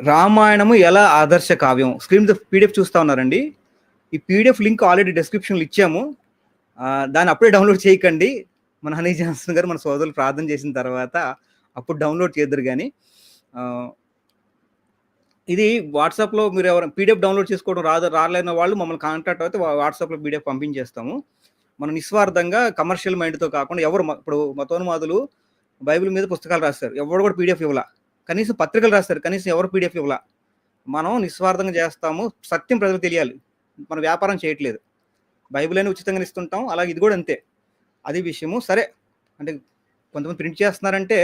రామాయణము ఎలా ఆదర్శ కావ్యం స్క్రీన్ పీడిఎఫ్ చూస్తా ఉన్నారండి. ఈ పీడిఎఫ్ లింక్ ఆల్రెడీ డిస్క్రిప్షన్లో ఇచ్చాము. దాన్ని అప్పుడే డౌన్లోడ్ చేయకండి. మన హనీ జాన్సన్ గారు మన సోదరులు ప్రార్థన చేసిన తర్వాత అప్పుడు డౌన్లోడ్ చేద్దరు. కానీ ఇది వాట్సాప్లో మీరు ఎవరైనా పీడిఎఫ్ డౌన్లోడ్ చేసుకోవడం రాలేని వాళ్ళు మమ్మల్ని కాంటాక్ట్ అయితే వాట్సాప్లో పీడిఎఫ్ పంపించేస్తాము. మనం నిస్వార్థంగా కమర్షియల్ మైండ్తో కాకుండా ఇప్పుడు మతోన్మాదులు బైబిల్ మీద పుస్తకాలు రాస్తారు, ఎవరు కూడా పీడిఎఫ్ ఇవ్వాల. కనీసం పత్రికలు రాస్తారు, కనీసం ఎవరు పీడిఎఫ్ ఇవ్వాల. మనం నిస్వార్థంగా చేస్తాము, సత్యం ప్రజలకు తెలియాలి. మనం వ్యాపారం చేయట్లేదు, బైబిల్ అని ఉచితంగా ఇస్తుంటాం, అలాగే ఇది కూడా అంతే. అది విషయము. సరే అంటే కొంతమంది ప్రింట్ చేస్తున్నారంటే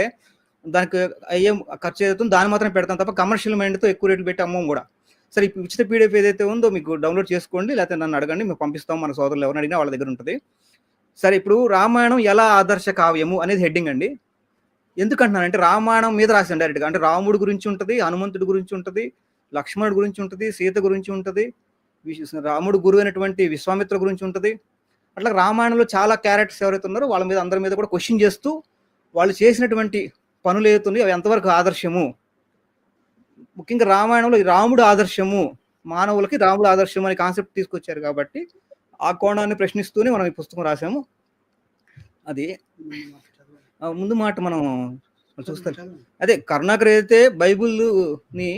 దానికి అయ్యే ఖర్చు ఏదైతుందో దాన్ని మాత్రం పెడతాం తప్ప కమర్షియల్ మైండ్తో ఎక్కువ రేట్లు పెట్టి అమ్మం కూడా. సరే ఇప్పుడు ఉచిత పీడిఎఫ్ ఏదైతే ఉందో మీకు డౌన్లోడ్ చేసుకోండి, లేకపోతే నన్ను అడగండి, మేము పంపిస్తాం. మన సోదరులు ఎవరిని అడిగినా వాళ్ళ దగ్గర ఉంటుంది. సరే ఇప్పుడు రామాయణం ఎలా ఆదర్శ కావ్యము అనేది హెడ్డింగ్ అండి. ఎందుకంటున్నానంటే రామాయణం మీద రాశాను డైరెక్ట్గా. అంటే రాముడు గురించి ఉంటుంది, హనుమంతుడి గురించి ఉంటుంది, లక్ష్మణుడి గురించి ఉంటుంది, సీత గురించి ఉంటుంది, రాముడు గురువు అయినటువంటి విశ్వామిత్ర గురించి ఉంటుంది. అట్లా రామాయణంలో చాలా క్యారెక్టర్స్ ఎవరైతే ఉన్నారో వాళ్ళ మీద అందరి మీద కూడా క్వశ్చన్ చేస్తూ వాళ్ళు చేసినటువంటి పనులు ఏతున్నాయి అవి ఎంతవరకు ఆదర్శము. ముఖ్యంగా రామాయణంలో రాముడు ఆదర్శము, మానవులకి రాముడు ఆదర్శం అనే కాన్సెప్ట్ తీసుకొచ్చారు కాబట్టి ఆ కోణాన్ని ప్రశ్నిస్తూనే మనం ఈ పుస్తకం రాసాము. అది ముందు మాట మనం చూస్తాం. అదే కరుణాకర్ ఏదైతే బైబిల్ని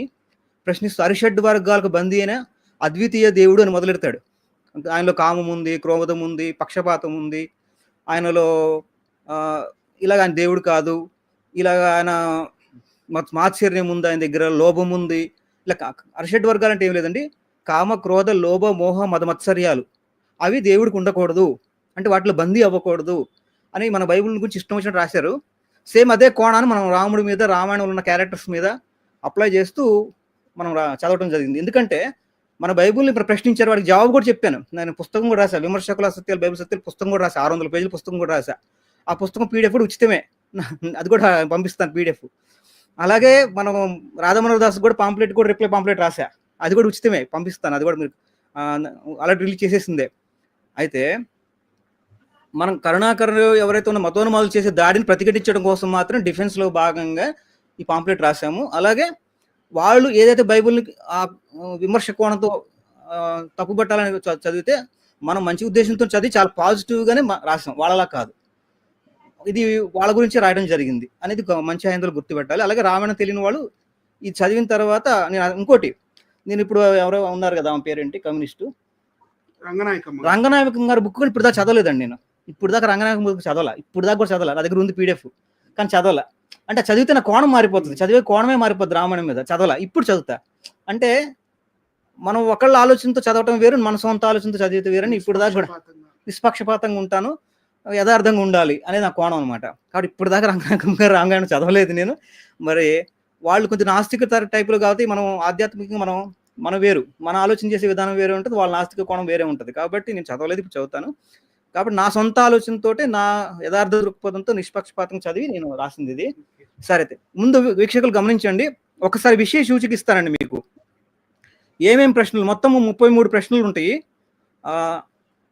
ప్రశ్నిస్తూ అరిషడ్ వర్గాలకు బందీ అయిన అద్వితీయ దేవుడు అని మొదలెడతాడు. ఆయనలో కామం ఉంది, క్రోధం ఉంది, పక్షపాతం ఉంది, ఆయనలో ఇలాగ ఆయన దేవుడు కాదు, ఇలాగ ఆయన మాత్సర్యం ఉంది, ఆయన దగ్గర లోభం ఉంది. ఇలా అరిషడ్ వర్గాలు అంటే ఏం లేదండి, కామ క్రోధ లోభ మోహ మదమత్సర్యాలు అవి దేవుడికి ఉండకూడదు, అంటే వాటిలో బందీ అవ్వకూడదు అని మన బైబిల్ గురించి ఇష్టం వచ్చినట్టు రాశారు. సేమ్ అదే కోణాన్ని మనం రాముడి మీద, రామాయణంలో ఉన్న క్యారెక్టర్స్ మీద అప్లై చేస్తూ మనం చదవడం జరిగింది. ఎందుకంటే మన బైబిల్ని ఇప్పుడు ప్రశ్నించారు, వాడికి జవాబు కూడా చెప్పాను. నేను పుస్తకం కూడా రాశాను, విమర్శకుల సత్యాలు బైబిల్ సత్యాలు పుస్తకం కూడా రాశాను, 600 పేజీల పుస్తకం కూడా రాశా. ఆ పుస్తకం పీడిఎఫ్ కూడా ఉచితమే, అది కూడా పంపిస్తాను పీడిఎఫ్. అలాగే మనం రాధామనోహర్ దాస్ కూడా పాంప్లెట్ కూడా రిప్లై పాంప్లెట్ రాశా, అది కూడా ఉచితమే పంపిస్తాను. అది కూడా మీరు అలా రిలీజ్ చేసేసిందే. అయితే మనం కరుణాకర్ ఎవరైతే ఉన్న మతోన్మాదులు చేసే దాడిని ప్రతిఘటించడం కోసం మాత్రం డిఫెన్స్లో భాగంగా ఈ పాంప్లెట్ రాసాము. అలాగే వాళ్ళు ఏదైతే బైబిల్ని విమర్శ కోణంతో తప్పుపట్టాలని చదివితే మనం మంచి ఉద్దేశంతో చదివి చాలా పాజిటివ్గానే రాసాం, వాళ్ళలా కాదు. ఇది వాళ్ళ గురించి రాయడం జరిగింది అనేది మంచి హైందువులు గుర్తుపెట్టాలి. అలాగే రామాయణం తెలియని వాళ్ళు ఇది చదివిన తర్వాత ఇంకోటి నేను ఇప్పుడు ఎవరో ఉన్నారు కదా, ఆమె పేరేంటి, కమ్యూనిస్టు రంగనాయకం గారు బుక్ ఇప్పుడు దాకా చదవలేదండి. నేను ఇప్పుడు దాకా రంగనాయకం బుక్ చదవాలా, ఇప్పుడు దాకా కూడా చదవాలా, నా దగ్గర ఉంది పీడిఎఫ్, కానీ చదవాలా. అంటే చదివితే నా కోణం మారిపోతుంది, చదివే కోణమే మారిపోతుంది రామాయణం మీద. చదవాలా, ఇప్పుడు చదువుతా. అంటే మనం ఒకళ్ళ ఆలోచనతో చదవటం వేరు, మన సొంత ఆలోచనతో చదివితే వేరని ఇప్పుడు దాకా కూడా నిష్పక్షపాతంగా ఉంటాను, యథార్థంగా ఉండాలి అనేది నా కోణం అనమాట. కాబట్టి ఇప్పుడు దాకా రంగనాయకం గారు రామాయణం చదవలేదు నేను. మరి వాళ్ళు కొంచెం నాస్తిక టైపులో కాబట్టి మనం ఆధ్యాత్మికంగా మనం వేరు, మన ఆలోచన చేసే విధానం వేరే ఉంటుంది, వాళ్ళ నాస్తిక కోణం వేరే ఉంటుంది. కాబట్టి నేను చదవలేదు, ఇప్పుడు చదువుతాను. కాబట్టి నా సొంత ఆలోచనతోటే, నా యథార్థ దృక్పథంతో నిష్పక్షపాతంగా చదివి నేను రాసింది ఇది. సరే, ముందు వీక్షకులు గమనించండి, ఒకసారి విషయ సూచిక ఇస్తానండి మీకు. ఏమేమి ప్రశ్నలు, మొత్తం 33 ప్రశ్నలు ఉంటాయి.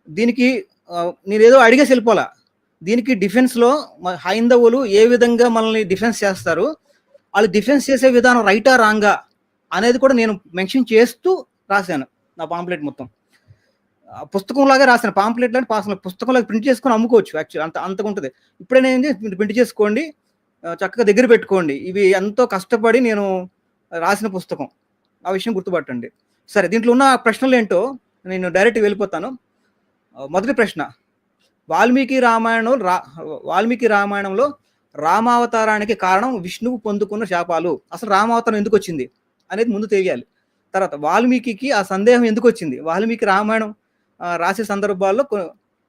దీనికి నేను ఏదో అడిగేసి వెళ్ళిపోలా. దీనికి డిఫెన్స్లో హైందవులు ఏ విధంగా మనల్ని డిఫెన్స్ చేస్తారు, వాళ్ళు డిఫెన్స్ చేసే విధానం రైటా రాంగా అనేది కూడా నేను మెన్షన్ చేస్తూ రాశాను నా పాంప్లెట్ మొత్తం. పుస్తకంలాగా రాసిన పాంప్లెట్ లాంటి పుస్తకంలాగా ప్రింట్ చేసుకొని అమ్ముకోవచ్చు. యాక్చువల్ అంతగా ఉంటుంది. ఇప్పుడేనేది ప్రింట్ చేసుకోండి, చక్కగా దగ్గర పెట్టుకోండి. ఇవి ఎంతో కష్టపడి నేను రాసిన పుస్తకం, ఆ విషయం గుర్తుపట్టండి. సరే, దీంట్లో ఉన్న ప్రశ్నలు ఏంటో నేను డైరెక్ట్ వెళ్ళిపోతాను. మొదటి ప్రశ్న, వాల్మీకి రామాయణంలో రామావతారానికి కారణం విష్ణువు పొందుకున్న శాపాలు. అసలు రామావతారం ఎందుకు వచ్చింది అనేది ముందు తెలియాలి. తర్వాత వాల్మీకి ఆ సందేహం ఎందుకు వచ్చింది, వాల్మీకి రామాయణం రాసే సందర్భాల్లో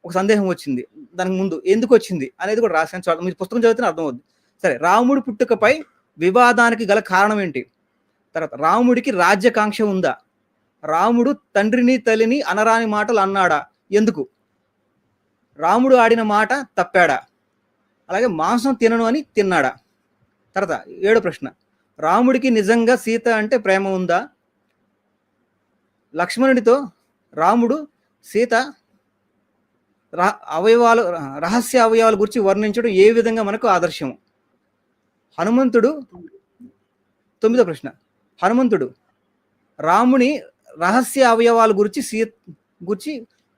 ఒక సందేహం వచ్చింది, దానికి ముందు ఎందుకు వచ్చింది అనేది కూడా రాశాను. మీరు పుస్తకం చదివితే అర్థమవుద్ది. సరే, రాముడి పుట్టుకపై వివాదానికి గల కారణం ఏంటి? తర్వాత రాముడికి రాజ్యకాంక్ష ఉందా? రాముడు తండ్రిని తల్లిని అనరాని మాటలు అన్నాడా, ఎందుకు? రాముడు ఆడిన మాట తప్పాడా? అలాగే మాంసం తినను అని తిన్నాడా? తర్వాత 7వ ప్రశ్న, రాముడికి నిజంగా సీత అంటే ప్రేమ ఉందా? లక్ష్మణుడితో రాముడు సీత రహస్య అవయవాల గురించి వర్ణించడం ఏ విధంగా మనకు ఆదర్శం? హనుమంతుడు 9వ ప్రశ్న, హనుమంతుడు రాముని రహస్య అవయవాల గురించి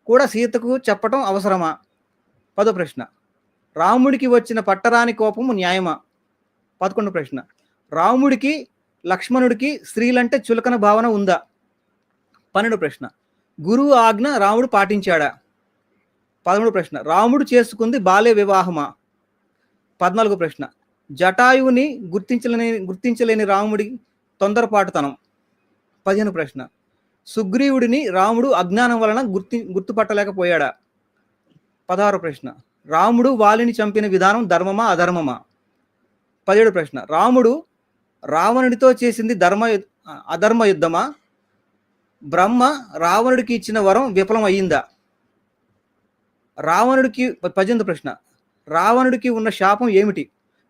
కూడా సీతకు చెప్పటం అవసరమా? 10వ ప్రశ్న. రాముడికి వచ్చిన పట్టరాని కోపము న్యాయమా? 11వ ప్రశ్న. రాముడికి లక్ష్మణుడికి స్త్రీలంటే చులకన భావన ఉందా? 12వ ప్రశ్న. గురువు ఆజ్ఞ రాముడు పాటించాడా? 13వ ప్రశ్న. రాముడు చేసుకుంది బాల్య వివాహమా? 14వ ప్రశ్న. జటాయువుని గుర్తించలేని రాముడి తొందరపాటుతనం. 15వ ప్రశ్న. సుగ్రీవుడిని రాముడు అజ్ఞానం వలన గుర్తుపట్టలేకపోయాడా? 16వ ప్రశ్న. రాముడు వాలిని చంపిన విధానం ధర్మమా అధర్మమా? 17వ ప్రశ్న. రాముడు రావణుడితో చేసింది అధర్మ యుద్ధమా? బ్రహ్మ రావణుడికి ఇచ్చిన వరం విఫలం అయ్యిందా? 18వ ప్రశ్న. రావణుడికి ఉన్న శాపం ఏమిటి?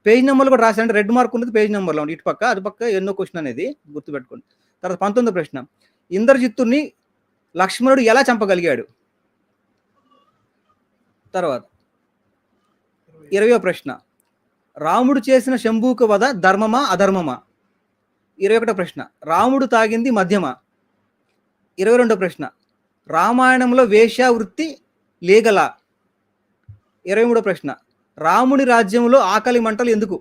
పేజ్ నెంబర్లు కూడా రాశారంటే రెడ్ మార్క్ ఉన్నది పేజ్ నెంబర్లో ఉంది. ఇటు పక్క అటు పక్క ఎన్నో క్వశ్చన్ అనేది గుర్తుపెట్టుకోండి. తర్వాత 19వ ప్రశ్న. ఇంద్రజిత్తుని లక్ష్మణుడు ఎలా చంపగలిగాడు? తర్వాత 20వ ప్రశ్న. రాముడు చేసిన శంభూక వధ ధర్మమా అధర్మమా? 21వ ప్రశ్న. రాముడు తాగింది మద్యమా? 22వ ప్రశ్న. రామాయణంలో వేశ్యావృత్తి లీగలా? 23వ ప్రశ్న. రాముని రాజ్యంలో ఆకలి మంటలు ఎందుకు?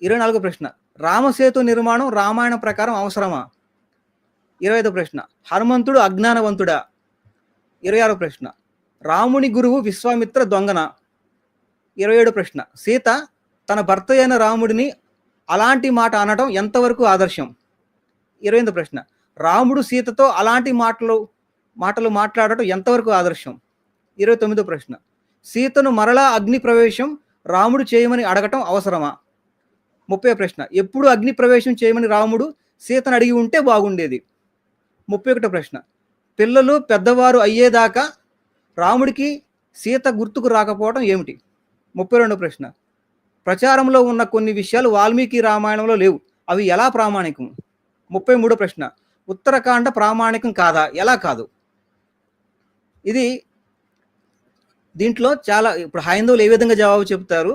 24వ ప్రశ్న. రామసేతు నిర్మాణం రామాయణం ప్రకారం అవసరమా? 25వ ప్రశ్న. హనుమంతుడు అజ్ఞానవంతుడా? 26వ ప్రశ్న. రాముని గురువు విశ్వామిత్ర దొంగన? 27వ ప్రశ్న. సీత తన భర్త అయిన రాముడిని అలాంటి మాట అనడం ఎంతవరకు ఆదర్శం? 28వ ప్రశ్న. రాముడు సీతతో అలాంటి మాటలు మాట్లాడటం ఎంతవరకు ఆదర్శం? 29వ ప్రశ్న. సీతను మరలా అగ్ని ప్రవేశం రాముడు చేయమని అడగటం అవసరమా? 30వ ప్రశ్న. ఎప్పుడు అగ్ని ప్రవేశం చేయమని రాముడు సీతను అడిగి ఉంటే బాగుండేది? 31వ ప్రశ్న. పిల్లలు పెద్దవారు అయ్యేదాకా రాముడికి సీత గుర్తుకు రాకపోవడం ఏమిటి? 32వ ప్రశ్న. ప్రచారంలో ఉన్న కొన్ని విషయాలు వాల్మీకి రామాయణంలో లేవు, అవి ఎలా ప్రామాణికం? 33వ ప్రశ్న. ఉత్తరకాండ ప్రామాణికం కాదా? ఎలా కాదు? దీంట్లో చాలా ఇప్పుడు హైందవులు ఏ విధంగా జవాబు చెప్తారు,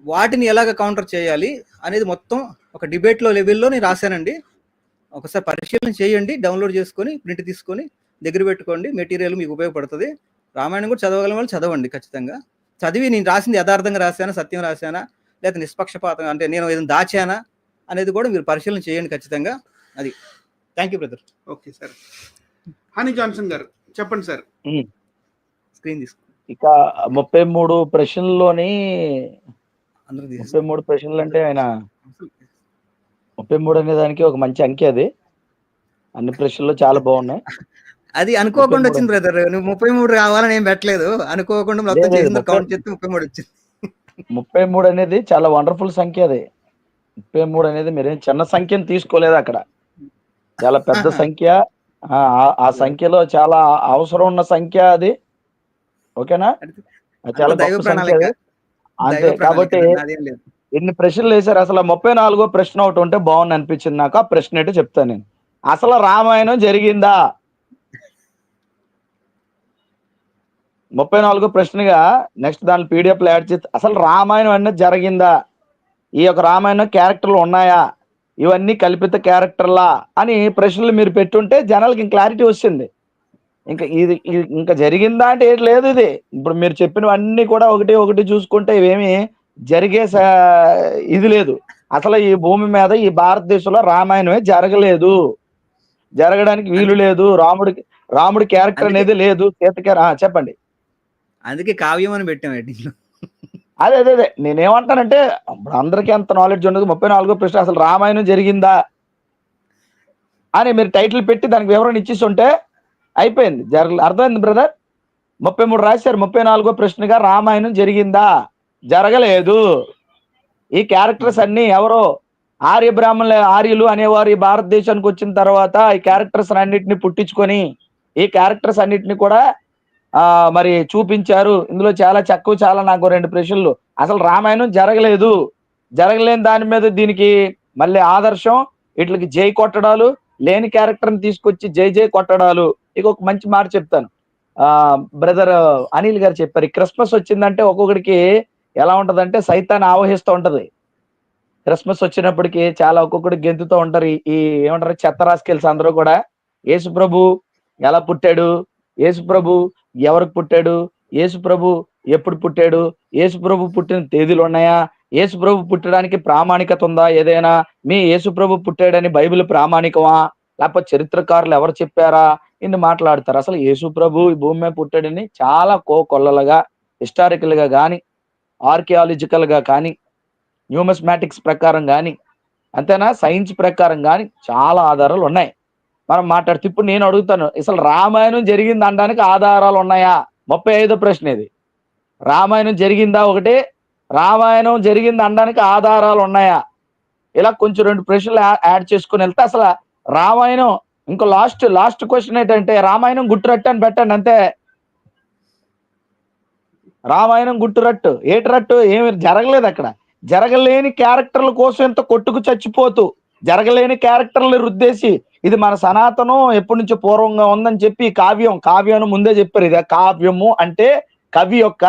వాటిని ఎలాగ కౌంటర్ చేయాలి అనేది మొత్తం ఒక డిబేట్లో లెవెల్లో నేను రాశానండి. ఒకసారి పరిశీలన చేయండి, డౌన్లోడ్ చేసుకొని ప్రింట్ తీసుకొని దగ్గర పెట్టుకోండి. మెటీరియల్ మీకు ఉపయోగపడుతుంది. రామాయణం కూడా చదవగల వాళ్ళు చదవండి ఖచ్చితంగా. చదివి నేను రాసింది యథార్థంగా రాశానా, సత్యం రాశానా, లేదా నిష్పక్షపాతంగా అంటే నేను ఏదైనా దాచానా అనేది కూడా మీరు పరిశీలన చేయండి ఖచ్చితంగా. అది. Thank you brother. Okay sir. Honey Johnson గారు చెప్పండి సార్. స్క్రీన్ తీసుకో. ఇక 33 ప్రశ్నల్లోని 33 ప్రశ్నలు అంటే ఆయన 33 అనే దానికి ఒక మంచి అంకె. అది అన్ని ప్రశ్నలు చాలా బాగున్నాయి. అది అనుకోకుండా వచ్చింది బ్రదర్. నువ్వు 33 రావాలని ఏం పెట్టలేదు, అనుకోకుండా మొత్తం చేసిన కౌంట్ చేస్తే 33 వచ్చింది. 33 అనేది చాలా వండర్ఫుల్ సంఖ్య. అది 33 అనేది మీరేం చిన్న సంఖ్యను తీసుకోలేదు, అక్కడ చాలా పెద్ద సంఖ్య. ఆ సంఖ్యలో చాలా అవసరం ఉన్న సంఖ్య అది. ఓకేనా? చాలా గొప్ప సంఖ్య అది. అంతే. కాబట్టి ఎన్ని ప్రశ్నలు వేశారు. అసలు 34వ ప్రశ్న ఒకటి ఉంటే బాగుంది అనిపించింది నాకు. ఆ ప్రశ్న ఏంటో చెప్తాను నేను. అసలు రామాయణం జరిగిందా? 34వ ప్రశ్నగా నెక్స్ట్ దాని PDF లో యాడ్ చేస్తే అసలు రామాయణం అనేది జరిగిందా, ఈ యొక్క రామాయణం క్యారెక్టర్లు ఉన్నాయా, ఇవన్నీ కల్పిత క్యారెక్టర్లా అని ప్రశ్నలు మీరు పెట్టుంటే జనాలకి క్లారిటీ వచ్చింది. ఇంకా జరిగిందా అంటే ఏం లేదు. ఇప్పుడు మీరు చెప్పినవన్నీ కూడా ఒకటి చూసుకుంటే ఇవేమి జరిగే ఇది లేదు. అసలు ఈ భూమి మీద ఈ భారతదేశంలో రామాయణమే జరగలేదు, జరగడానికి వీలు లేదు. రాముడి క్యారెక్టర్ అనేది లేదు. చెప్పండి. అందుకే కావ్యం అని పెట్టాం. అదే నేనేమంటానంటే అందరికీ అంత నాలెడ్జ్ ఉండదు. 34వ ప్రశ్న అసలు రామాయణం జరిగిందా అని మీరు టైటిల్ పెట్టి దానికి వివరణ ఇచ్చేస్తుంటే అయిపోయింది. అర్థమైంది బ్రదర్? 33 రాశారు. 34వ ప్రశ్నగా రామాయణం జరిగిందా? జరగలేదు. ఈ క్యారెక్టర్స్ అన్ని ఎవరో ఆర్యులు అనేవారు ఈ భారతదేశానికి వచ్చిన తర్వాత ఈ క్యారెక్టర్స్ అన్నిటిని పుట్టించుకొని ఈ క్యారెక్టర్స్ అన్నిటిని కూడా మరి చూపించారు. ఇందులో చాలా నాకు 2 ప్రశ్నలు. అసలు రామాయణం జరగలేదు, జరగలేని దాని మీద దీనికి మళ్ళీ ఆదర్శం వీటికి జై కొట్టడాలు, లేని క్యారెక్టర్ని తీసుకొచ్చి జై కొట్టడాలు. ఇక ఒక మంచి మాట చెప్తాను. బ్రదర్ అనిల్ గారు చెప్పారు, క్రిస్మస్ వచ్చిందంటే ఒక్కొక్కడికి ఎలా ఉంటదంటే సైతాన్ని ఆవహిస్తూ ఉంటది. క్రిస్మస్ వచ్చినప్పటికి చాలా ఒక్కొక్కడు గెంతుతూ ఉంటారు. ఈ ఏమంటారు చెత్త రాసుకెళ్ళి అందరూ కూడా యేసు ప్రభు ఎలా పుట్టాడు, యేసు ప్రభు ఎవరికి పుట్టాడు, యేసు ప్రభు ఎప్పుడు పుట్టాడు, యేసు ప్రభు పుట్టిన తేదీలు ఉన్నాయా, యేసు ప్రభు పుట్టడానికి ప్రామాణికత ఉందా ఏదైనా, మీ యేసు ప్రభు పుట్టాడని బైబిల్ ప్రామాణికమా, లేకపోతే చరిత్రకారులు ఎవరు చెప్పారా, ఇన్ని మాట్లాడతారు. అసలు యేసు ప్రభు ఈ భూమి మీద పుట్టాడని చాలా కోకొల్లలుగా హిస్టారికల్ గా కానీ, ఆర్కియాలజికల్ గా కానీ, న్యూమస్మాటిక్స్ ప్రకారం కానీ, అంతేనా సైన్స్ ప్రకారం కానీ చాలా ఆధారాలు ఉన్నాయి. మనం మాట్లాడుతూ ఇప్పుడు నేను అడుగుతాను, అసలు రామాయణం జరిగింది అనడానికి ఆధారాలు ఉన్నాయా? 35వ ప్రశ్న ఇది. రామాయణం జరిగిందా ఒకటి, రామాయణం జరిగింది అనడానికి ఆధారాలు ఉన్నాయా? ఇలా కొంచెం 2 ప్రశ్నలు యాడ్ చేసుకుని వెళ్తే అసలు రామాయణం ఇంకో లాస్ట్ క్వశ్చన్ ఏంటంటే రామాయణం గుట్టురట్టు అని పెట్టండి అంతే. రామాయణం గుట్టురట్టు ఏటి రట్టు ఏమి జరగలేదు అక్కడ. జరగలేని క్యారెక్టర్ల కోసం ఎంత కొట్టుకు చచ్చిపోతూ జరగలేని క్యారెక్టర్లు రుద్దేసి ఇది మన సనాతనం ఎప్పటి నుంచో పూర్వంగా ఉందని చెప్పి కావ్యం ముందే చెప్పారు. ఇది కావ్యము అంటే కవి యొక్క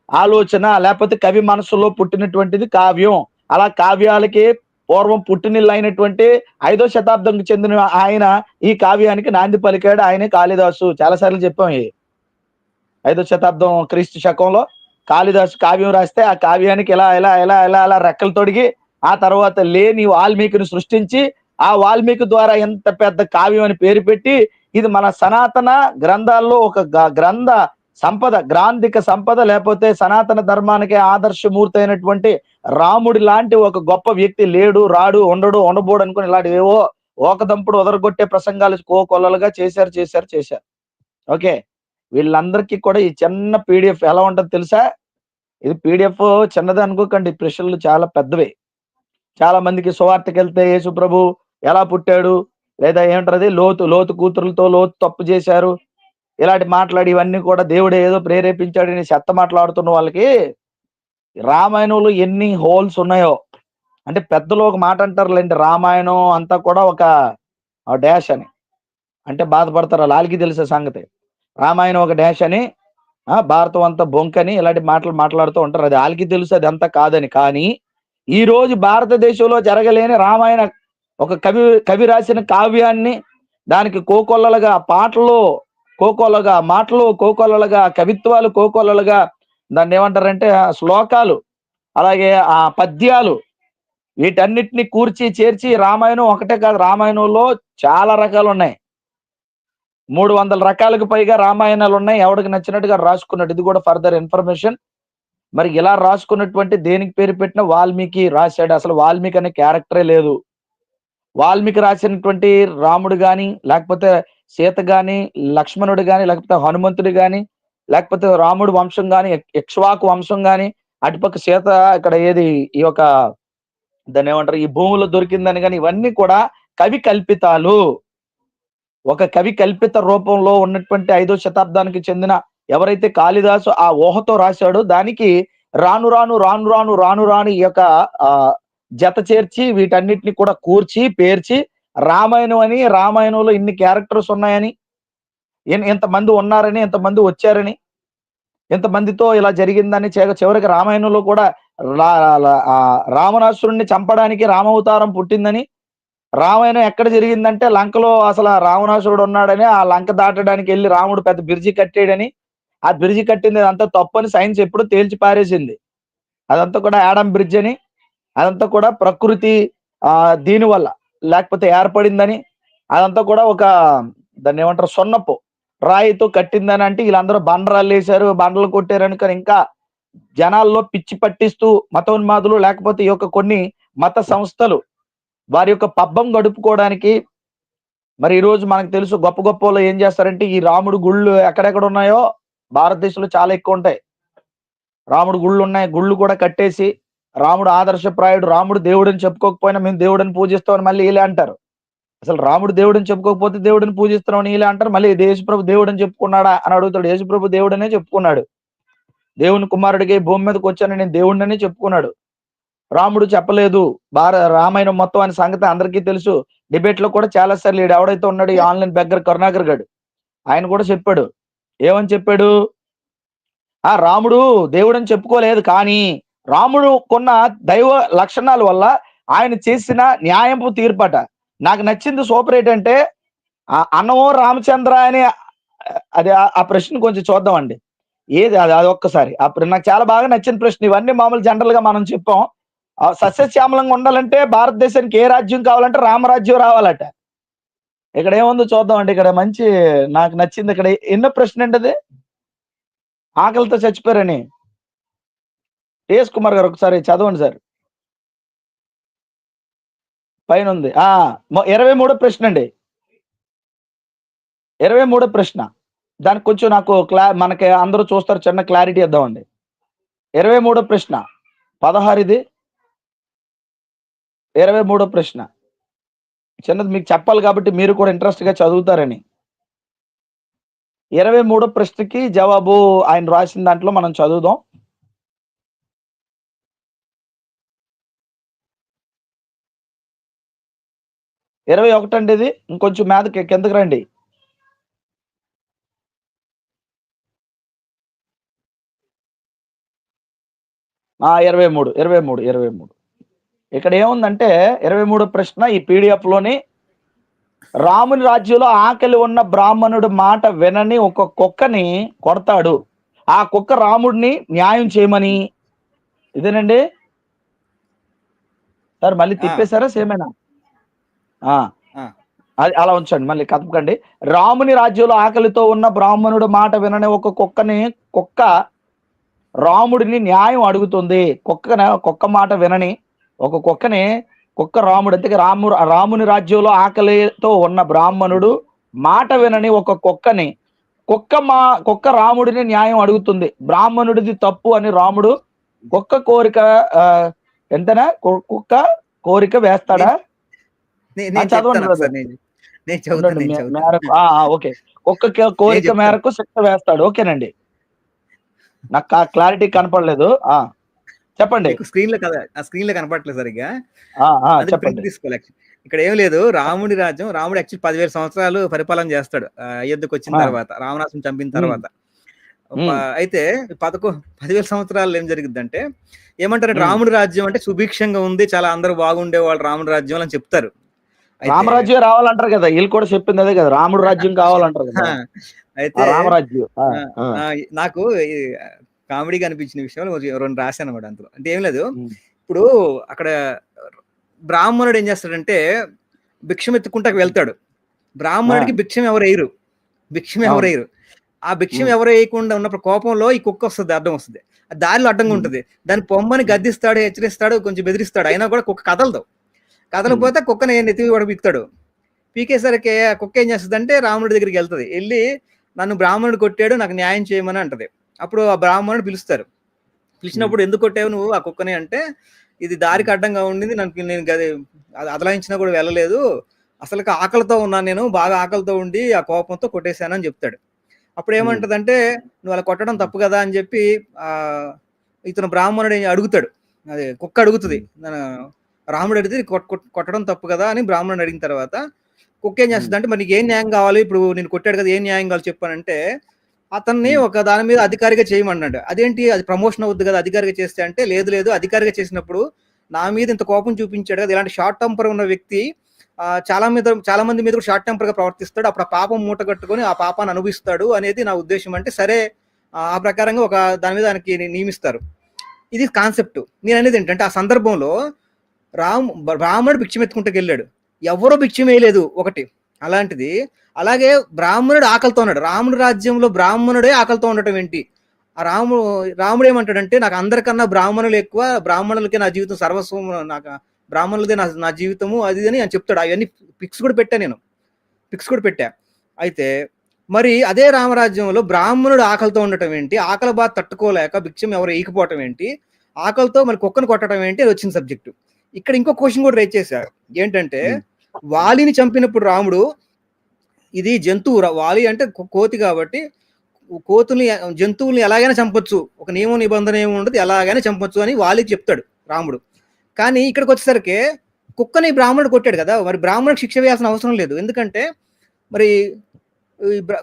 ఆలోచన లేకపోతే కవి మనసులో పుట్టినటువంటిది కావ్యం. అలా కావ్యాలకి పూర్వం పుట్టినిల్లు అయినటువంటి 5వ శతాబ్దంకి చెందిన ఆయన ఈ కావ్యానికి నాంది పలికాడు. ఆయనే కాళిదాసు. చాలాసార్లు చెప్పాం. 5వ శతాబ్దం క్రీస్తు శకంలో కాళిదాసు కావ్యం రాస్తే ఆ కావ్యానికి ఇలా ఇలా ఇలా ఇలా ఇలా రెక్కలు తొడిగి ఆ తర్వాత లేని వాల్మీకిని సృష్టించి ఆ వాల్మీకి ద్వారా ఎంత పెద్ద కావ్యం అని పేరు పెట్టి ఇది మన సనాతన గ్రంథాల్లో ఒక గ్రంథ సంపద, గ్రాంధిక సంపద, లేకపోతే సనాతన ధర్మానికి ఆదర్శమూర్తి అయినటువంటి రాముడి లాంటి ఒక గొప్ప వ్యక్తి లేడు, రాడు, ఉండడు, ఉండబోడు అనుకుని ఇలాంటి ఏవో ఓకదంపుడు ఒదరగొట్టే ప్రసంగాలు కోకొల్లలుగా చేశారు. ఓకే, వీళ్ళందరికీ కూడా ఈ చిన్న పీడిఎఫ్ ఎలా ఉంటుందో తెలుసా? ఇది పీడిఎఫ్ చిన్నది అనుకోకండి, ప్రశ్నలు చాలా పెద్దవి. చాలా మందికి సువార్తకి వెళ్తే యేసు ప్రభు ఎలా పుట్టాడు, లేదా ఏమంటారు లోతు కూతురులతో లోతు తప్పు చేశారు, ఇలాంటి మాట్లాడి ఇవన్నీ కూడా దేవుడు ఏదో ప్రేరేపించాడని చెత్త మాట్లాడుతున్న వాళ్ళకి రామాయణంలో ఎన్ని హోల్స్ ఉన్నాయో, అంటే పెద్దలు ఒక మాట అంటారులేండి, రామాయణం అంతా కూడా ఒక డాష్ అని అంటే బాధపడతారు. వాళ్ళకి తెలిసే సంగతి. రామాయణం ఒక డాష్ అని, భారతం అంతా బొంకని ఇలాంటి మాటలు మాట్లాడుతూ ఉంటారు. అది వాళ్ళకి తెలుసు అది అంతా కాదని. కానీ ఈ రోజు భారతదేశంలో జరగలేని రామాయణ ఒక కవి రాసిన కావ్యాన్ని దానికి కోకొల్లలుగా పాటలు, కోకొల్లగా మాటలు, కోకొల్లలుగా కవిత్వాలు, కోకొల్లలుగా దాన్ని ఏమంటారంటే శ్లోకాలు, అలాగే ఆ పద్యాలు, వీటన్నిటిని కూర్చి చేర్చి రామాయణం ఒకటే కాదు, రామాయణంలో చాలా రకాలు ఉన్నాయి. 300 రకాలకు పైగా రామాయణాలు ఉన్నాయి. ఎవరికి నచ్చినట్టుగా రాసుకున్నట్టు. ఇది కూడా ఫర్దర్ ఇన్ఫర్మేషన్. మరి ఇలా రాసుకున్నటువంటి దేనికి పేరు పెట్టిన వాల్మీకి రాశాడు. అసలు వాల్మీకి అనే క్యారెక్టరే లేదు. వాల్మీకి రాసినటువంటి రాముడు గాని, లేకపోతే సీత గాని, లక్ష్మణుడు గాని, లేకపోతే హనుమంతుడు గాని, లేకపోతే రాముడు వంశం గాని, ఇక్ష్వాకు వంశం గాని, అటుపక్క సీత ఇక్కడ ఏది ఈ యొక్క దాన్ని ఏమంటారు ఈ భూమిలో దొరికిందని కానీ, ఇవన్నీ కూడా కవి కల్పితాలు. ఒక కవి కల్పిత రూపంలో ఉన్నటువంటి 5వ శతాబ్దానికి చెందిన ఎవరైతే కాళిదాసు ఆ ఊహతో రాశాడో దానికి రాను ఈ యొక్క జత చేర్చి వీటన్నిటిని కూడా కూర్చి పేర్చి రామాయణం అని, రామాయణంలో ఇన్ని క్యారెక్టర్స్ ఉన్నాయని, ఎంతమంది ఉన్నారని, ఎంతమంది వచ్చారని, ఎంతమందితో ఇలా జరిగిందని, చివరికి రామాయణంలో కూడా రావణాసురుణ్ణి చంపడానికి రామావతారం పుట్టిందని, రామాయణం ఎక్కడ జరిగిందంటే లంకలో అసలు రావణాసురుడు ఉన్నాడని, ఆ లంక దాటడానికి వెళ్ళి రాముడు పెద్ద బ్రిడ్జి కట్టాడని, ఆ బ్రిడ్జి కట్టింది అదంతా తప్పని సైన్స్ ఎప్పుడు తేల్చి పారేసింది. అదంతా కూడా యాడమ్ బ్రిడ్జ్ అని, అదంతా కూడా ప్రకృతి దీని వల్ల లేకపోతే ఏర్పడిందని, అదంతా కూడా ఒక దాన్ని ఏమంటారు సున్నపు రాయితో కట్టిందని. అంటే వీళ్ళందరూ బండరాళ్ళు వేశారు, బండలు కొట్టారు అనుకని ఇంకా జనాల్లో పిచ్చి పట్టిస్తూ మతోన్మాదులు లేకపోతే ఈ యొక్క కొన్ని మత సంస్థలు వారి యొక్క పబ్బం గడుపుకోవడానికి. మరి ఈ రోజు మనకు తెలుసు గొప్ప గొప్ప వాళ్ళు ఏం చేస్తారంటే ఈ రాముడు గుళ్ళు ఎక్కడెక్కడ ఉన్నాయో భారతదేశంలో చాలా ఎక్కువ ఉంటాయి. రాముడు గుళ్ళు ఉన్నాయి, గుళ్ళు కూడా కట్టేసి రాముడు ఆదర్శప్రాయుడు, రాముడు దేవుడిని చెప్పుకోకపోయినా మేము దేవుడిని పూజిస్తామని మళ్ళీ వీళ్ళే అంటారు. అసలు రాముడు దేవుడిని చెప్పుకోకపోతే దేవుడిని పూజిస్తున్నామని వీళ్ళే అంటారు. మళ్ళీ యేసుప్రభు దేవుడిని చెప్పుకున్నాడా అని అడుగుతాడు. యేసుప్రభు దేవుడనే చెప్పుకున్నాడు. దేవుని కుమారుడికి భూమి మీదకి వచ్చాను నేను దేవుడిననే చెప్పుకున్నాడు. రాముడు చెప్పలేదు. రామాయణం మొత్తం అనే సంగతి అందరికీ తెలుసు. డిబేట్ లో కూడా చాలా సార్లు ఎవడైతే ఉన్నాడు ఈ ఆన్లైన్ బెగ్గర్ కరుణాకర్ గారు, ఆయన కూడా చెప్పాడు. ఏమని చెప్పాడు? రాముడు దేవుడని చెప్పుకోలేదు, కానీ రాముడు కొన్న దైవ లక్షణాల వల్ల ఆయన చేసిన న్యాయపు తీర్పట. నాకు నచ్చింది సూపర్ ఏంటంటే అన్నమో రామచంద్ర అని అది ఆ ప్రశ్న కొంచెం చూద్దామండి. ఏది అది అది ఒక్కసారి నాకు చాలా బాగా నచ్చిన ప్రశ్న. ఇవన్నీ మామూలు జనరల్ గా మనం చెప్పాం. సస్యశ్యామలంగా ఉండాలంటే భారతదేశానికి ఏ రాజ్యం కావాలంటే రామరాజ్యం రావాలట. ఇక్కడ ఏముందో చూద్దామండి. ఇక్కడ మంచి నాకు నచ్చింది. ఇక్కడ ఎన్నో ప్రశ్న అండి అది, ఆకలితో చచ్చిపోయారని. ఏఎస్ కుమార్ గారు ఒకసారి చదవండి సార్, పైన ఉంది. 23వ ప్రశ్న అండి, 23వ ప్రశ్న. దానికి కొంచెం నాకు మనకి అందరూ చూస్తారు, చిన్న క్లారిటీ ఇద్దామండి. 23వ ప్రశ్న 16 ఇది 23వ ప్రశ్న చిన్నది, మీకు చెప్పాలి కాబట్టి మీరు కూడా ఇంట్రెస్ట్ గా చదువుతారని. 23వ ప్రశ్నకి జవాబు ఆయన రాసిన దాంట్లో మనం చదువుదాం. ఇరవై ఒకటి అండి ఇది, ఇంకొంచెం మీదకి కిందకి రండి. ఆ 23 ఇక్కడ ఏముందంటే 23వ ప్రశ్న ఈ పీడిఎఫ్ లోని, రాముని రాజ్యంలో ఆకలి ఉన్న బ్రాహ్మణుడు మాట వినని ఒక కుక్కని కొడతాడు. ఆ కుక్క రాముడిని న్యాయం చేయమని. ఇదేనండి సార్, మళ్ళీ తిప్పేశారా సేమేనా? అది అలా ఉంచండి, మళ్ళీ కదపకండి. రాముని రాజ్యంలో ఆకలితో ఉన్న బ్రాహ్మణుడు మాట వినని ఒక కుక్క రాముడిని న్యాయం అడుగుతుంది. కుక్క మాట వినని ఒక కుక్క రాముడు, అంటే రాముని రాజ్యంలో ఆకలితో ఉన్న బ్రాహ్మణుడు మాట వినని ఒక కుక్క రాముడిని న్యాయం అడుగుతుంది. బ్రాహ్మణుడిది తప్పు అని రాముడు కుక్క కోరిక ఎంతనా కుక్క కోరిక వేస్తాడా? ఓకే, కుక్క కోరిక మేరకు శిక్ష వేస్తాడు. ఓకేనండి, నాకు క్లారిటీ కనపడలేదు. చెప్పండి. స్క్రీన్ లో కదా, ఆ స్క్రీన్ లో కనపడలేదు సరిగ్గా. చెప్పండి. తీసుకోవాలి. ఇక్కడ ఏం లేదు, రాముడి రాజ్యం, రాముడు యాక్చువల్ 10,000 సంవత్సరాలు పరిపాలన చేస్తాడు అయోధ్యకు వచ్చిన తర్వాత, రావణాసుని చంపిన తర్వాత. అయితే 10,000 సంవత్సరాలు ఏం జరిగిందంటే, ఏమంటారంటే రాముడి రాజ్యం అంటే సుభిక్షంగా ఉంది, చాలా అందరూ బాగుండే వాళ్ళు రాముడి రాజ్యం అని చెప్తారు. రామరాజ్యం రావాలంటారు కదా, వీళ్ళు కూడా చెప్పింది అదే కదా, రాముడు రాజ్యం కావాలంటారు కదా. అయితే రామరాజ్యం నాకు కామెడీగా అనిపించిన విషయాలు 2 రాశాను అన్నమాట అందులో. అంటే ఏం లేదు, ఇప్పుడు అక్కడ బ్రాహ్మణుడు ఏం చేస్తాడంటే భిక్షం ఎత్తుకుంటా వెళ్తాడు. బ్రాహ్మణుడికి భిక్షం ఎవరు వేయరు. ఆ భిక్షం ఎవరు వేయకుండా ఉన్నప్పుడు కోపంలో ఈ కుక్క వస్తుంది, అడ్డం వస్తుంది, దారిలో అడ్డంగా ఉంటుంది. దాని పొమ్మని గద్దిస్తాడు, హెచ్చరిస్తాడు, కొంచెం బెదిరిస్తాడు, అయినా కూడా కుక్క కదలపోతే కుక్కని నెత్తివి కూడా పీకుతాడు. పీకేసరికి ఆ కుక్క ఏం చేస్తుంది అంటే రాముడి దగ్గరికి వెళ్తుంది. వెళ్ళి నన్ను బ్రాహ్మణుడు కొట్టాడు, నాకు న్యాయం చేయమని అంటది. అప్పుడు ఆ బ్రాహ్మణుడు పిలిచినప్పుడు ఎందుకు కొట్టావు నువ్వు ఆ కుక్కని అంటే, ఇది దారికి అడ్డంగా ఉండింది, నేను అదలాయించినా కూడా వెళ్ళలేదు, అసలు ఆకలితో ఉన్నాను, నేను బాగా ఆకలితో ఉండి ఆ కోపంతో కొట్టేశానని చెప్తాడు. అప్పుడు ఏమంటదంటే, నువ్వు అలా కొట్టడం తప్పు కదా అని చెప్పి ఇతను బ్రాహ్మణుడు అడుగుతాడు, అదే కుక్క అడుగుతుంది, రాముడు అడిగితే కొట్టడం తప్పు కదా అని బ్రాహ్మణుడు అడిగిన తర్వాత కుక్క ఏం చేస్తుంది అంటే, మరి నీకు ఏం న్యాయం కావాలి, ఇప్పుడు నేను కొట్టాడు కదా ఏం న్యాయం కావాలి చెప్పానంటే, అతన్ని ఒక దాని మీద అధికారిగా చేయమన్నాడు. అదేంటి, అది ప్రమోషన్ అవుద్ది కదా అధికారిగా చేస్తే అంటే, లేదు అధికారిగా చేసినప్పుడు నా మీద ఇంత కోపం చూపించాడు కదా, ఇలాంటి షార్ట్ టెంపర్ ఉన్న వ్యక్తి చాలా మంది మీద కూడా షార్ట్ టెంపర్ గా ప్రవర్తిస్తాడు, అప్పుడు ఆ పాపం మూట కట్టుకొని ఆ పాపాన్ని అనుభవిస్తాడు అనేది నా ఉద్దేశం అంటే, సరే ఆ ప్రకారంగా ఒక దాని మీద దానికి నియమిస్తారు. ఇది కాన్సెప్ట్. నేను అనేది ఏంటంటే, ఆ సందర్భంలో బ్రాహ్మణుడు భిక్షం ఎత్తుకుంటూ వెళ్ళాడు, ఎవరో భిక్షం వేయలేదు ఒకటి. అలాంటిది అలాగే బ్రాహ్మణుడు ఆకలితో ఉన్నాడు. రాముడి రాజ్యంలో బ్రాహ్మణుడే ఆకలితో ఉండటం ఏంటి? ఆ రాముడు ఏమంటాడంటే, నాకు అందరికన్నా బ్రాహ్మణులు ఎక్కువ, బ్రాహ్మణులకే నా జీవితం సర్వస్వం, నాకు బ్రాహ్మణులదే నా జీవితము అది అని చెప్తాడు. అవన్నీ పిక్స్ కూడా పెట్టా. అయితే మరి అదే రామరాజ్యంలో బ్రాహ్మణుడు ఆకలితో ఉండటం ఏంటి, ఆకలి బాధ తట్టుకోలేక భిక్షం ఎవరు ఈకపోవటం ఏంటి, ఆకలితో మరి కుక్కను కొట్టడం ఏంటి, అది వచ్చిన సబ్జెక్టు. ఇక్కడ ఇంకో క్వశ్చన్ కూడా రైజ్ చేశారు, ఏంటంటే వాలిని చంపినప్పుడు రాముడు, ఇది జంతువు, వాలి అంటే కోతి కాబట్టి జంతువుల్ని ఎలాగైనా చంపొచ్చు, ఒక నియమ నిబంధన ఏమి ఉండదు, ఎలాగైనా చంపొచ్చు అని వాలికి చెప్తాడు రాముడు. కానీ ఇక్కడికి వచ్చేసరికి కుక్కని బ్రాహ్మణుడు కొట్టాడు కదా, మరి బ్రాహ్మణుడికి శిక్ష వేయాల్సిన అవసరం లేదు. ఎందుకంటే మరి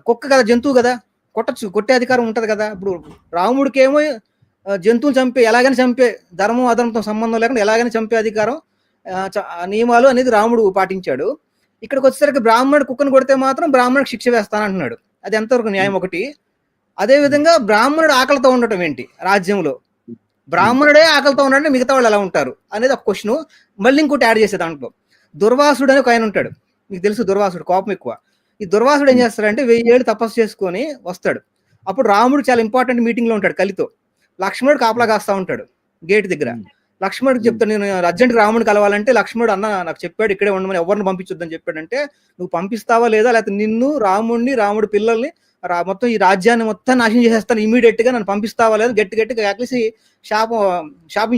కుక్క కదా, జంతువు కదా, కొట్టచ్చు, కొట్టే అధికారం ఉంటది కదా. ఇప్పుడు రాముడికేమో జంతువులు చంపే ఎలాగైనా చంపే ధర్మం అధర్మంతో సంబంధం లేకుండా ఎలాగైనా చంపే అధికారం నియమాలు అనేది రాముడు పాటించాడు. ఇక్కడికి వచ్చేసరికి బ్రాహ్మణుడు కుక్కను కొడితే మాత్రం బ్రాహ్మణుడికి శిక్ష వేస్తానంటున్నాడు. అది ఎంతవరకు న్యాయం ఒకటి. అదే విధంగా బ్రాహ్మణుడు ఆకలితో ఉండటం ఏంటి రాజ్యంలో? బ్రాహ్మణుడే ఆకలితో ఉన్నాడంటే మిగతా వాళ్ళు ఎలా ఉంటారు అనేది ఒక క్వశ్చన్. మళ్ళీ ఇంకోటి యాడ్ చేసే దాంట్లో దుర్వాసుడు అని ఒక ఆయన ఉంటాడు. మీకు తెలుసు దుర్వాసుడు కోపం ఎక్కువ. ఈ దుర్వాసుడు ఏం చేస్తాడంటే 1000 ఏళ్ళు తపస్సు చేసుకొని వస్తాడు. అప్పుడు రాముడు చాలా ఇంపార్టెంట్ మీటింగ్ లో ఉంటాడు కలితో. లక్ష్మణుడు కాపలా కాస్తా ఉంటాడు గేట్ దగ్గర. లక్ష్మణుడికి చెప్తాడు, నేను అర్జెంట్గా రాముడిని కలవాలంటే లక్ష్మణుడు అన్న నాకు చెప్పాడు ఇక్కడే ఉండమని, ఎవరిని పంపించొద్దని చెప్పాడంటే, నువ్వు పంపిస్తావా లేదా, లేకపోతే నిన్ను రాముడిని రాముడి పిల్లల్ని మొత్తం ఈ రాజ్యాన్ని మొత్తం నాశనం చేసేస్తాను ఇమీడియట్ గా, నన్ను పంపిస్తావా లేదా గట్టిగా కలిసి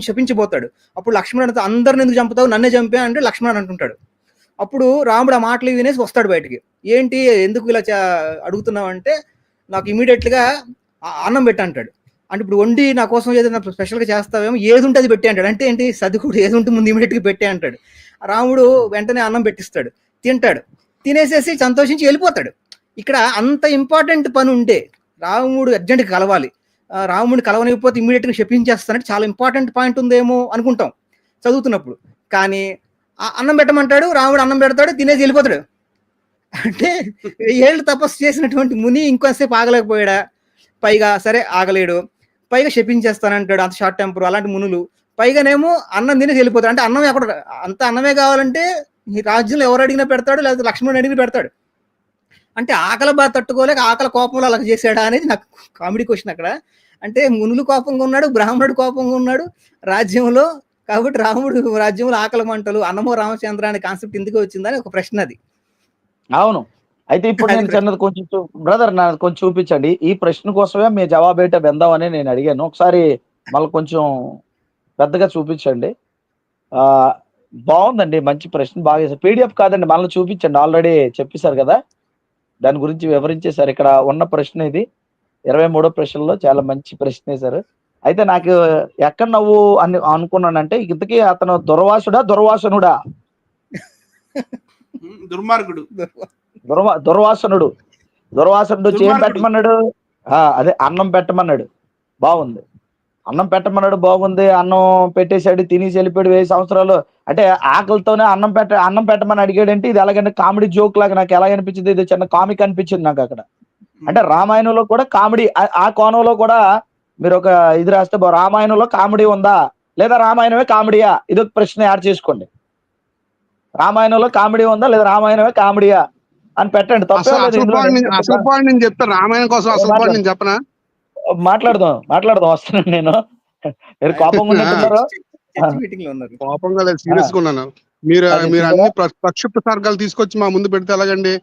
శపించిపోతాడు. అప్పుడు లక్ష్మణుడు అందరిని ఎందుకు చంపుతావు, నన్నే చంపా అంటే లక్ష్మణుడు అంటుంటాడు. అప్పుడు రాముడు ఆ మాటలు వినేసి వస్తాడు బయటికి. ఏంటి ఎందుకు ఇలా అడుగుతున్నావు అంటే, నాకు ఇమీడియట్ గా అన్నం పెట్టు అంటాడు. అంటే ఇప్పుడు వండి నా కోసం ఏదైనా స్పెషల్గా చేస్తావేమో, ఏది ఉంటే అది పెట్టే అంటాడు. అంటే ఏంటి, సదుకుడు ఏది ఉంటే ముందు ఇమీడియట్గా పెట్టే అంటాడు. రాముడు వెంటనే అన్నం పెట్టిస్తాడు, తింటాడు, తినేసేసి సంతోషించి వెళ్ళిపోతాడు. ఇక్కడ అంత ఇంపార్టెంట్ పని ఉంటే రాముడు అర్జెంట్గా కలవాలి, రాముడిని కలవనిపోతే ఇమీడియట్గా శపించేస్తానంటే చాలా ఇంపార్టెంట్ పాయింట్ ఉందేమో అనుకుంటాం చదువుతున్నప్పుడు. కానీ అన్నం పెట్టమంటాడు, రాముడు అన్నం పెడతాడు, తినేసి వెళ్ళిపోతాడు. అంటే 1000 ఏళ్ళు తపస్సు చేసినటువంటి ముని ఇంకొంతసేపు ఆగలేకపోయాడా? పైగా సరే ఆగలేడు, పైగా శపించేస్తానంటాడు, అంత షార్ట్ టెంపర్ అలాంటి మునులు. పైగానేమో అన్నం తినేసి వెళ్ళిపోతాడు. అంటే అన్నం ఎక్కడ, అంత అన్నమే కావాలంటే ఈ రాజ్యంలో ఎవరు అడిగినా పెడతాడు, లేకపోతే లక్ష్మణుడు అడిగినా పెడతాడు. అంటే ఆకలి బాగా తట్టుకోలేక ఆకలి కోపంలో అలా చేశాడా అనేది నాకు కామెడీ క్వశ్చన్ అక్కడ. అంటే మునులు కోపంగా ఉన్నాడు, బ్రాహ్మణుడు కోపంగా ఉన్నాడు రాజ్యంలో. కాబట్టి రాముడు రాజ్యంలో ఆకలి మంటలు, అన్నమో రామచంద్ర అనే కాన్సెప్ట్ ఎందుకు వచ్చిందని ఒక ప్రశ్న అది. అవును. అయితే ఇప్పుడు నేను చిన్నది కొంచెం బ్రదర్ నాకు కొంచెం చూపించండి. ఈ ప్రశ్న కోసమే మీ జవాబు ఏంటో విందామని నేను అడిగాను. ఒకసారి మళ్ళీ కొంచెం పెద్దగా చూపించండి. బాగుందండి, మంచి ప్రశ్న, బాగా చేశారు. పీడిఎఫ్ కాదండి, మళ్ళీ చూపించండి. ఆల్రెడీ చెప్పేశారు కదా, దాని గురించి వివరించేశారు. ఇక్కడ ఉన్న ప్రశ్న ఇది 23వ ప్రశ్నలో చాలా మంచి ప్రశ్న వేశారు. అయితే నాకు ఎక్కడ నవ్వు అని అనుకున్నానంటే, ఇంతకీ అతను దుర్వాసనుడా? దుర్మార్గుడు, దుర్వాసనుడు ఏం పెట్టమన్నాడు? అదే అన్నం పెట్టమన్నాడు. బాగుంది, అన్నం పెట్టమన్నాడు, బాగుంది. అన్నం పెట్టేశాడు, తినేసి వెళ్ళిపోయాడు 1000 సంవత్సరాలు. అంటే ఆకలితోనే అన్నం పెట్టమని అడిగాడంటే ఇది ఎలాగంటే కామెడీ జోక్ లాగా నాకు ఎలా అనిపించింది, ఇది చిన్న కామిక్ అనిపించింది నాకు అక్కడ. అంటే రామాయణంలో కూడా కామెడీ, ఆ కోణంలో కూడా మీరు ఒక ఇది రాస్తే రామాయణంలో కామెడీ ఉందా లేదా, రామాయణమే కామెడీయా, ఇది ఒక ప్రశ్న యాడ్ చేసుకోండి. రామాయణంలో కామెడీ ఉందా లేదా, రామాయణమే కామెడీయా అని పెట్టండి. నేను చెప్తాను రామాయణం కోసం, అసలు నేను చెప్పనా? మాట్లాడదాం వస్తున్నాను నేను. మీరు కోపంగా ఉన్నట్టున్నారు. కోపంగా లేదు, సీరియస్ గా ఉన్నాను. మీరు అన్ని ప్రక్షిప్త సర్గాలు తీసుకొచ్చి మా ముందు పెడితే ఎలాగండి?